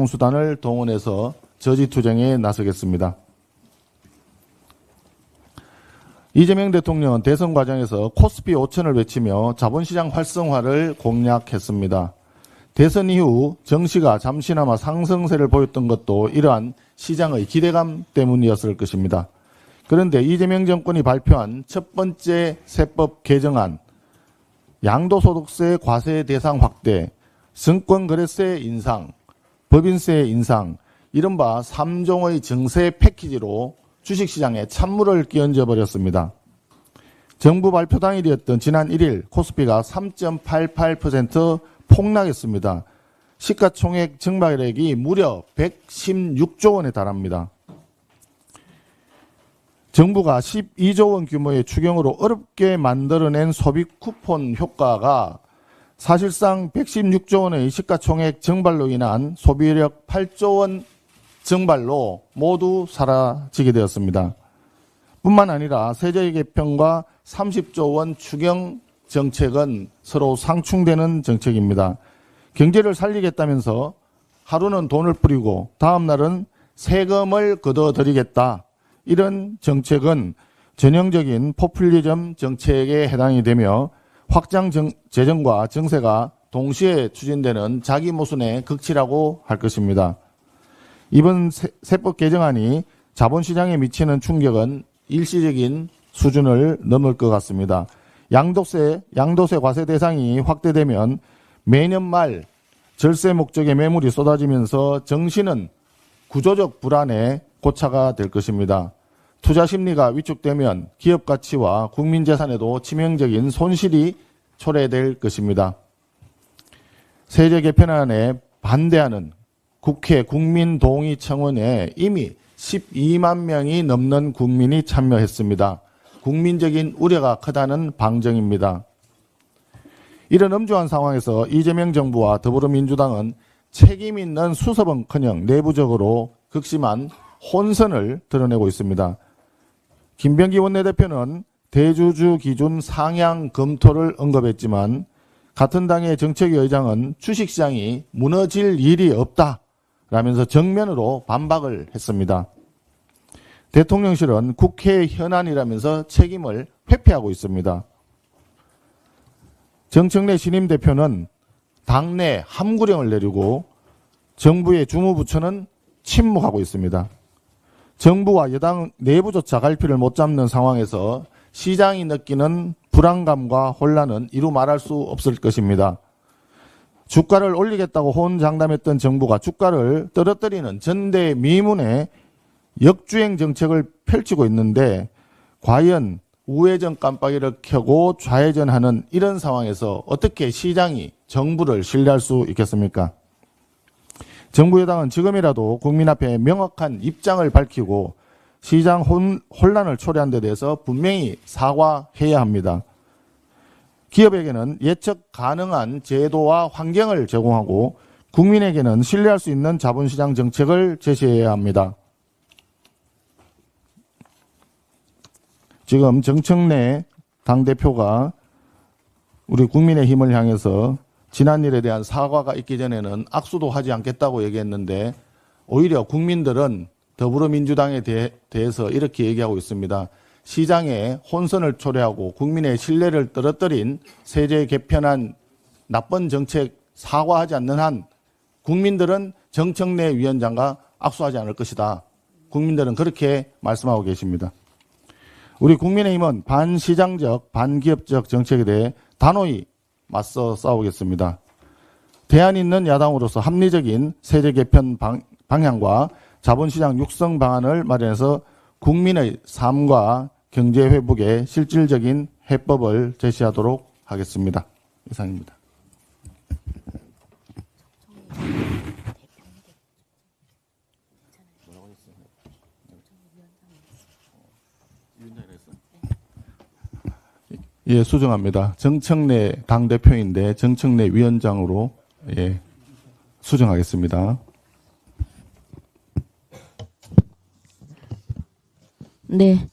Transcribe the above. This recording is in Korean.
수단을 동원해서 저지투쟁에 나서겠습니다. 이재명 대통령은 대선 과정에서 코스피 5천을 외치며 자본시장 활성화를 공약했습니다. 대선 이후 정시가 잠시나마 상승세를 보였던 것도 이러한 시장의 기대감 때문이었을 것입니다. 그런데 이재명 정권이 발표한 첫 번째 세법 개정안, 양도소득세 과세 대상 확대, 증권거래세 인상, 법인세 인상, 이른바 3종의 증세 패키지로 주식시장에 찬물을 끼얹어 버렸습니다. 정부 발표 당일이었던 지난 1일 코스피가 3.88% 폭락했습니다. 시가총액 증발액이 무려 116조 원에 달합니다. 정부가 12조 원 규모의 추경으로 어렵게 만들어낸 소비 쿠폰 효과가 사실상 116조 원의 시가총액 증발로 인한 소비력 8조 원 증발로 모두 사라지게 되었습니다. 뿐만 아니라 세제 개편과 30조 원 추경 정책은 서로 상충되는 정책입니다. 경제를 살리겠다면서 하루는 돈을 뿌리고 다음 날은 세금을 걷어들이겠다. 이런 정책은 전형적인 포퓰리즘 정책에 해당이 되며 확장 재정과 증세가 동시에 추진되는 자기 모순의 극치라고 할 것입니다. 이번 세법 개정안이 자본시장에 미치는 충격은 일시적인 수준을 넘을 것 같습니다. 양도세 과세 대상이 확대되면 매년 말 절세 목적의 매물이 쏟아지면서 정시는 구조적 불안에 고차가 될 것입니다. 투자 심리가 위축되면 기업 가치와 국민 재산에도 치명적인 손실이 초래될 것입니다. 세제 개편안에 반대하는 국회 국민동의청원에 이미 12만 명이 넘는 국민이 참여했습니다. 국민적인 우려가 크다는 방증입니다. 이런 엄중한 상황에서 이재명 정부와 더불어민주당은 책임 있는 수습은커녕 내부적으로 극심한 혼선을 드러내고 있습니다. 김병기 원내대표는 대주주 기준 상향 검토를 언급했지만 같은 당의 정책위 의장은 주식시장이 무너질 일이 없다라면서 정면으로 반박을 했습니다. 대통령실은 국회 현안이라면서 책임을 회피하고 있습니다. 정청래 신임 대표는 당내 함구령을 내리고 정부의 주무부처는 침묵하고 있습니다. 정부와 여당 내부조차 갈피를 못 잡는 상황에서 시장이 느끼는 불안감과 혼란은 이루 말할 수 없을 것입니다. 주가를 올리겠다고 호언장담했던 정부가 주가를 떨어뜨리는 전대미문의 역주행 정책을 펼치고 있는데 과연 우회전 깜빡이를 켜고 좌회전하는 이런 상황에서 어떻게 시장이 정부를 신뢰할 수 있겠습니까? 정부 여당은 지금이라도 국민 앞에 명확한 입장을 밝히고 시장 혼란을 초래한 데 대해서 분명히 사과해야 합니다. 기업에게는 예측 가능한 제도와 환경을 제공하고 국민에게는 신뢰할 수 있는 자본시장 정책을 제시해야 합니다. 지금 정청래 당대표가 우리 국민의힘을 향해서 지난 일에 대한 사과가 있기 전에는 악수도 하지 않겠다고 얘기했는데 오히려 국민들은 더불어민주당에 대해서 이렇게 얘기하고 있습니다. 시장에 혼선을 초래하고 국민의 신뢰를 떨어뜨린 세제 개편안 나쁜 정책 사과하지 않는 한 국민들은 정청래 위원장과 악수하지 않을 것이다. 국민들은 그렇게 말씀하고 계십니다. 우리 국민의힘은 반시장적, 반기업적 정책에 대해 단호히 맞서 싸우겠습니다. 대안 있는 야당으로서 합리적인 세제 개편 방향과 자본시장 육성 방안을 마련해서 국민의 삶과 경제 회복에 실질적인 해법을 제시하도록 하겠습니다. 이상입니다. 예, 수정합니다. 정청래 당대표인데 정청래 위원장으로 예, 수정하겠습니다. 네.